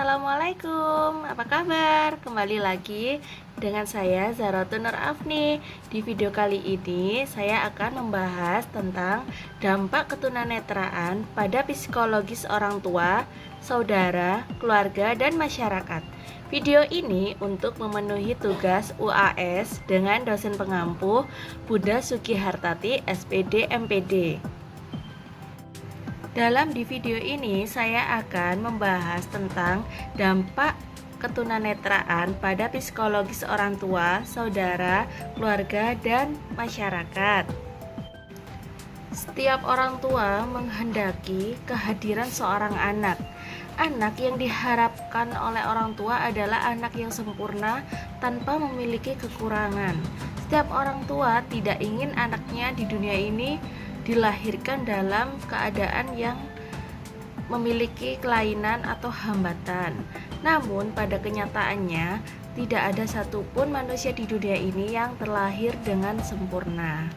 Assalamualaikum, apa kabar? Kembali lagi dengan saya Zaratun Nur Afni. Di video kali ini saya akan membahas tentang dampak ketunanetraan pada psikologis orang tua, saudara, keluarga, dan masyarakat. Video ini untuk memenuhi tugas UAS dengan dosen pengampu Bunda Sugihartati SPD MPD. Di video ini saya akan membahas tentang dampak ketunanetraan pada psikologis orang tua, saudara, keluarga, dan masyarakat. Setiap orang tua menghendaki kehadiran seorang anak. Anak yang diharapkan oleh orang tua adalah anak yang sempurna tanpa memiliki kekurangan. Setiap orang tua tidak ingin anaknya di dunia ini dilahirkan dalam keadaan yang memiliki kelainan atau hambatan. Namun pada kenyataannya tidak ada satupun manusia di dunia ini yang terlahir dengan sempurna.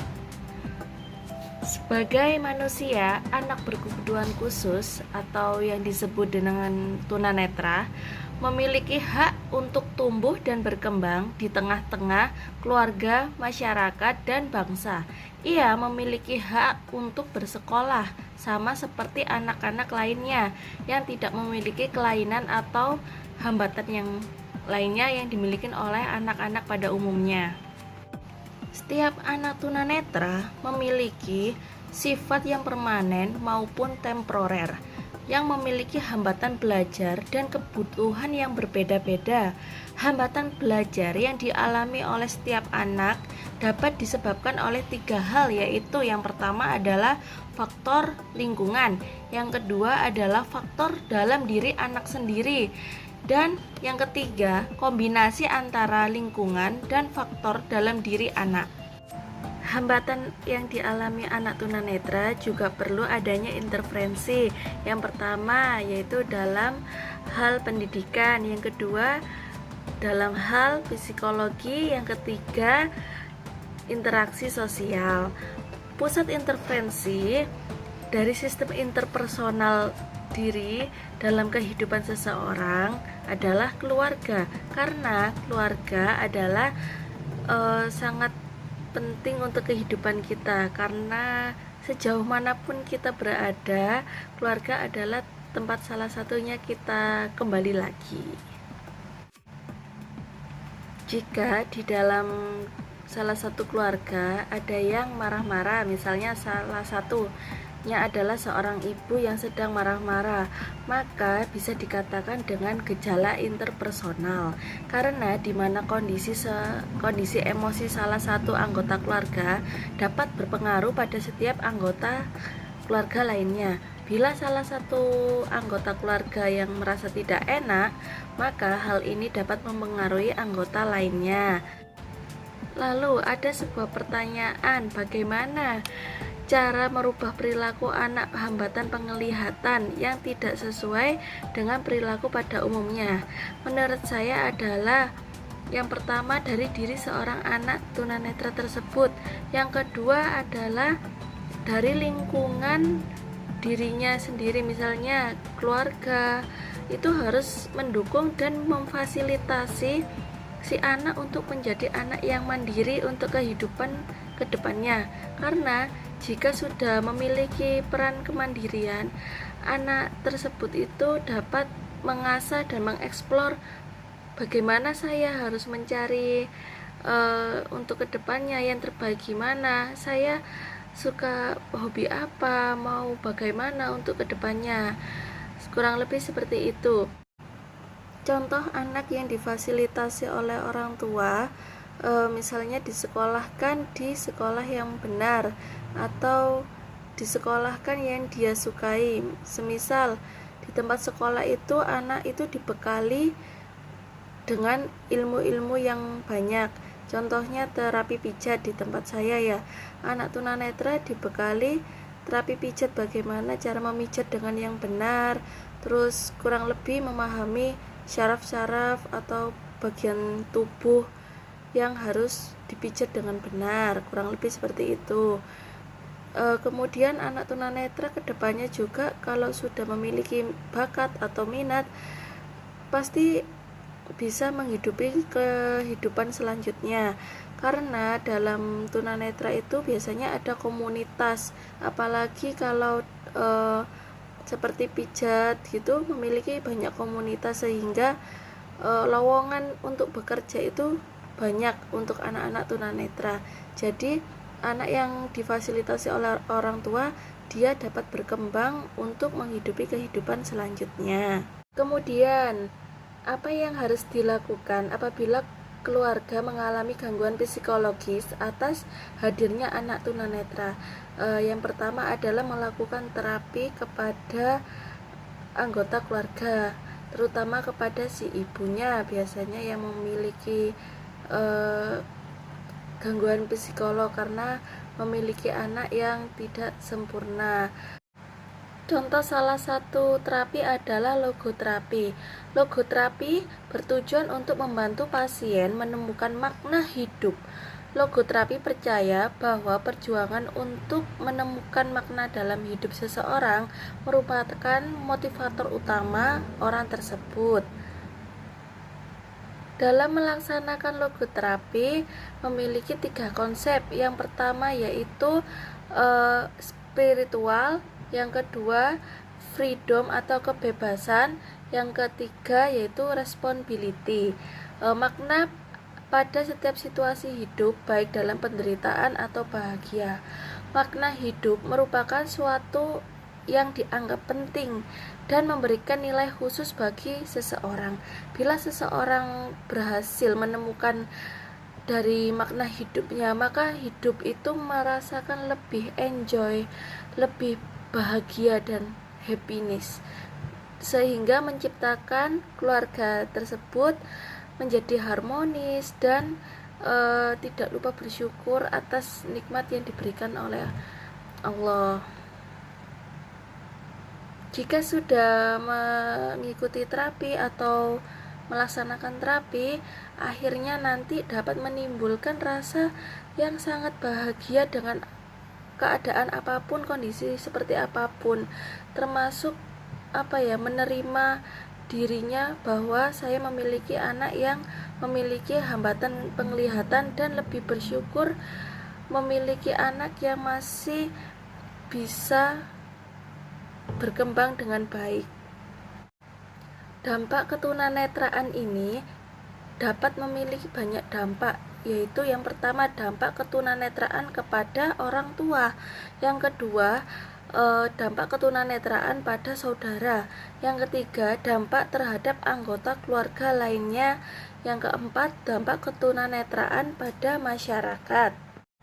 Sebagai manusia, anak berkebutuhan khusus atau yang disebut dengan tunanetra memiliki hak untuk tumbuh dan berkembang di tengah-tengah keluarga, masyarakat, dan bangsa. Ia memiliki hak untuk bersekolah sama seperti anak-anak lainnya yang tidak memiliki kelainan atau hambatan yang lainnya yang dimiliki oleh anak-anak pada umumnya. Setiap anak tunanetra memiliki sifat yang permanen maupun temporer, yang memiliki hambatan belajar dan kebutuhan yang berbeda-beda. Hambatan belajar yang dialami oleh setiap anak dapat disebabkan oleh 3 hal, yaitu yang pertama adalah faktor lingkungan, yang kedua adalah faktor dalam diri anak sendiri, dan yang ketiga kombinasi antara lingkungan dan faktor dalam diri anak. Hambatan yang dialami anak tunanetra juga perlu adanya intervensi. Yang pertama yaitu dalam hal pendidikan, yang kedua dalam hal psikologi, yang ketiga interaksi sosial. Pusat intervensi dari sistem interpersonal diri dalam kehidupan seseorang adalah keluarga, karena keluarga adalah sangat penting untuk kehidupan kita, karena sejauh manapun kita berada, keluarga adalah tempat salah satunya kita kembali lagi. Jika di dalam salah satu keluarga ada yang marah-marah, misalnya salah satunya adalah seorang ibu yang sedang marah-marah, maka bisa dikatakan dengan gejala interpersonal, karena di mana kondisi emosi salah satu anggota keluarga dapat berpengaruh pada setiap anggota keluarga lainnya. Bila salah satu anggota keluarga yang merasa tidak enak, maka hal ini dapat mempengaruhi anggota lainnya. Lalu ada sebuah pertanyaan, bagaimana cara merubah perilaku anak hambatan penglihatan yang tidak sesuai dengan perilaku pada umumnya? Menurut saya adalah yang pertama dari diri seorang anak tunanetra tersebut, yang kedua adalah dari lingkungan dirinya sendiri, misalnya keluarga itu harus mendukung dan memfasilitasi si anak untuk menjadi anak yang mandiri untuk kehidupan kedepannya, karena jika sudah memiliki peran kemandirian, anak tersebut itu dapat mengasah dan mengeksplor bagaimana saya harus mencari untuk kedepannya yang terbaik, gimana saya suka hobi apa, mau bagaimana untuk kedepannya, kurang lebih seperti itu. Contoh anak yang difasilitasi oleh orang tua, misalnya disekolahkan di sekolah yang benar atau disekolahkan yang dia sukai. Semisal di tempat sekolah itu anak itu dibekali dengan ilmu-ilmu yang banyak. Contohnya terapi pijat di tempat saya ya, anak tunanetra dibekali terapi pijat, bagaimana cara memijat dengan yang benar, terus kurang lebih memahami syaraf-syaraf atau bagian tubuh yang harus dipijat dengan benar, kurang lebih seperti itu. Kemudian anak tunanetra kedepannya juga kalau sudah memiliki bakat atau minat, pasti bisa menghidupi kehidupan selanjutnya. Karena dalam tunanetra itu biasanya ada komunitas, apalagi kalau seperti pijat gitu memiliki banyak komunitas, sehingga lowongan untuk bekerja itu banyak untuk anak-anak tunanetra. Jadi anak yang difasilitasi oleh orang tua, dia dapat berkembang untuk menghidupi kehidupan selanjutnya. Kemudian apa yang harus dilakukan apabila keluarga mengalami gangguan psikologis atas hadirnya anak tunanetra? Yang pertama adalah melakukan terapi kepada anggota keluarga, terutama kepada si ibunya biasanya yang memiliki gangguan psikolog karena memiliki anak yang tidak sempurna. Contoh salah satu terapi adalah logoterapi. Logoterapi bertujuan untuk membantu pasien menemukan makna hidup. Logoterapi percaya bahwa perjuangan untuk menemukan makna dalam hidup seseorang merupakan motivator utama orang tersebut. Dalam melaksanakan logoterapi memiliki 3 konsep. Yang pertama yaitu spiritual, yang kedua freedom atau kebebasan, yang ketiga yaitu responsibility. Makna pada setiap situasi hidup baik dalam penderitaan atau bahagia. Makna hidup merupakan suatu yang dianggap penting dan memberikan nilai khusus bagi seseorang. Bila seseorang berhasil menemukan dari makna hidupnya, maka hidup itu merasakan lebih enjoy, lebih bahagia dan happiness, sehingga menciptakan keluarga tersebut menjadi harmonis dan tidak lupa bersyukur atas nikmat yang diberikan oleh Allah. Jika sudah mengikuti terapi atau melaksanakan terapi, akhirnya nanti dapat menimbulkan rasa yang sangat bahagia dengan keadaan apapun, kondisi seperti apapun, termasuk menerima dirinya bahwa saya memiliki anak yang memiliki hambatan penglihatan dan lebih bersyukur memiliki anak yang masih bisa berkembang dengan baik. Dampak ketunanetraan ini dapat memiliki banyak dampak, yaitu yang pertama dampak ketunanetraan kepada orang tua, yang kedua dampak ketunanetraan pada saudara, yang ketiga dampak terhadap anggota keluarga lainnya, yang keempat dampak ketunanetraan pada masyarakat.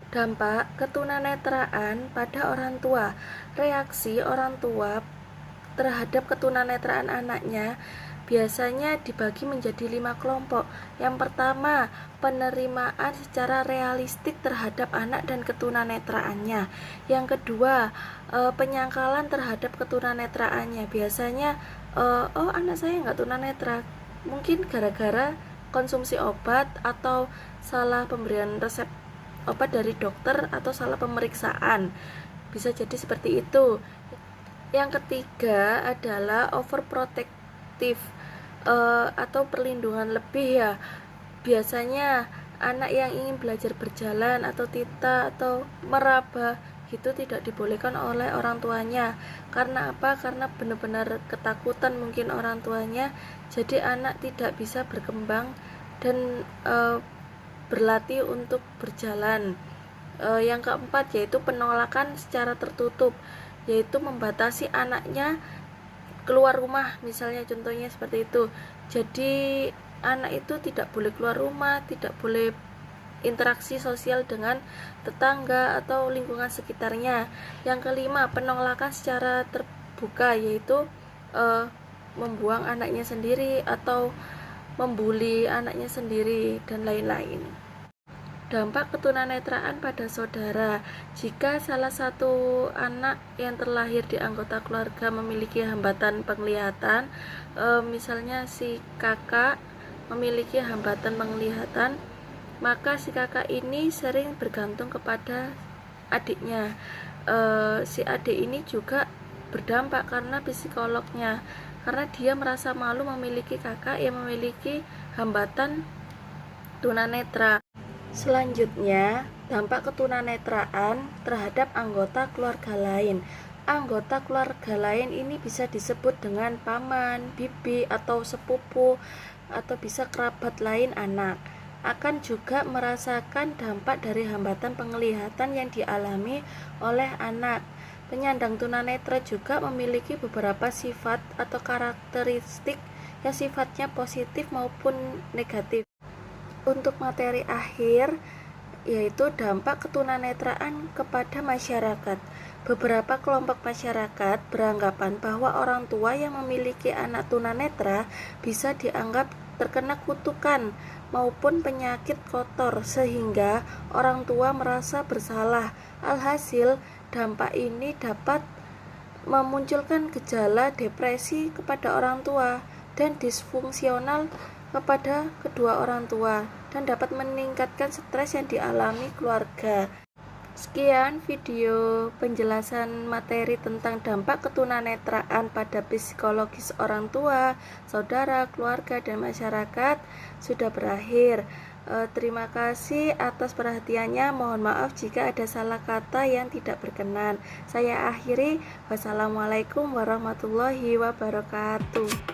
Dampak ketunanetraan pada orang tua. Reaksi orang tua terhadap ketunanetraan anaknya biasanya dibagi menjadi 5 kelompok. Yang pertama, penerimaan secara realistik terhadap anak dan ketunanetraannya. Yang kedua, penyangkalan terhadap ketunanetraannya. Biasanya, anak saya nggak tunanetra, mungkin gara-gara konsumsi obat atau salah pemberian resep obat dari dokter atau salah pemeriksaan. Bisa jadi seperti itu. Yang ketiga adalah overprotective atau perlindungan lebih ya. Biasanya anak yang ingin belajar berjalan atau tita atau meraba itu tidak dibolehkan oleh orang tuanya. Karena apa? Karena benar-benar ketakutan mungkin orang tuanya. Jadi anak tidak bisa berkembang dan berlatih untuk berjalan. Yang keempat yaitu penolakan secara tertutup, yaitu membatasi anaknya keluar rumah, misalnya contohnya seperti itu. Jadi anak itu tidak boleh keluar rumah, tidak boleh interaksi sosial dengan tetangga atau lingkungan sekitarnya. Yang kelima, penolakan secara terbuka, yaitu membuang anaknya sendiri atau membuli anaknya sendiri dan lain-lain. Dampak ketunanetraan pada saudara. Jika salah satu anak yang terlahir di anggota keluarga memiliki hambatan penglihatan, misalnya si kakak memiliki hambatan penglihatan, maka si kakak ini sering bergantung kepada adiknya. Si adik ini juga berdampak karena psikolognya karena dia merasa malu memiliki kakak yang memiliki hambatan tunanetra. Selanjutnya, dampak ketunanetraan terhadap anggota keluarga lain. Anggota keluarga lain ini bisa disebut dengan paman, bibi, atau sepupu, atau bisa kerabat lain anak. Akan juga merasakan dampak dari hambatan penglihatan yang dialami oleh anak. Penyandang tunanetra juga memiliki beberapa sifat atau karakteristik yang sifatnya positif maupun negatif. Untuk materi akhir, yaitu dampak ketunanetraan kepada masyarakat. Beberapa kelompok masyarakat beranggapan bahwa orang tua yang memiliki anak tunanetra bisa dianggap terkena kutukan maupun penyakit kotor, sehingga orang tua merasa bersalah. Alhasil, dampak ini dapat memunculkan gejala depresi kepada orang tua dan disfungsional kepada kedua orang tua, dan dapat meningkatkan stres yang dialami keluarga. Sekian video penjelasan materi tentang dampak ketunanetraan pada psikologis orang tua, saudara, keluarga, dan masyarakat sudah berakhir. Terima kasih atas perhatiannya. Mohon maaf jika ada salah kata yang tidak berkenan. Saya akhiri. Wassalamualaikum warahmatullahi wabarakatuh.